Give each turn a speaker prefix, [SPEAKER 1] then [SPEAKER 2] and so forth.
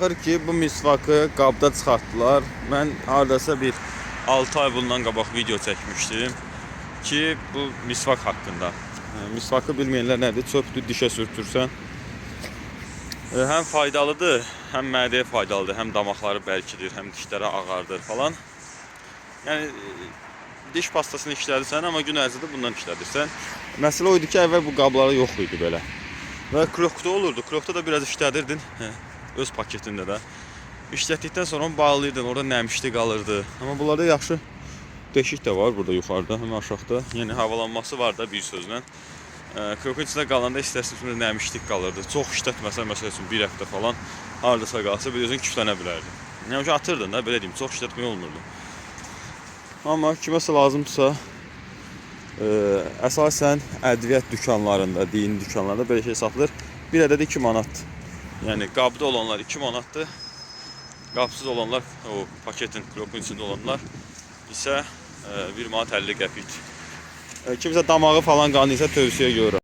[SPEAKER 1] Axır ki bu misvakı qabda çıxartdılar. Mən hardasa bir 6 ay bundan qabaq video çəkmişdim ki bu misvak haqqında. Misvakı bilməyənlər nədir? Çöpdür, dişə sürtürsən. Həm faydalıdır, həm mədəyə faydalıdır, həm damaqları bərkidir, həm dişləri ağardır falan. Yəni diş pastasını işlədirsən, amma gün ərzində bundan işlədirsən. Məsələ o idi ki, əvvəl bu qabları yox idi belə. Və krokda olurdu. Krokda da biraz işlədirdin. Öz paketində də. İşlətdikdən sonra onu bağlayırdın, orada nəmişli qalırdı. Amma bunlarda yaxşı deşik də var burada yuxarıda, həm aşağıda. Yəni havalanması var da bir sözlə. Krokun içində qalanda istərsiniz nəmişlik qalırdı. Çox işlətməsən, məsəl üçün bir həftə falan hardasa qalsa bir özün küflənə bilərdi. Yəni ki, atırdın da, belə deyim, çox işlətmək olmurdu. Amma kiməsə lazımsa, əsasən ədviyyat dükanlarında, dini dükanlarında belə şey satılır. Bir ədəd 2 manat. Yəni qabda olanlar 2 manatdır. Qabsız olanlar, o paketin, krokun içində olanlar isə 1 manat 50 qəpik. Kimsə damağı falan qanıysa tövsiyə görürəm.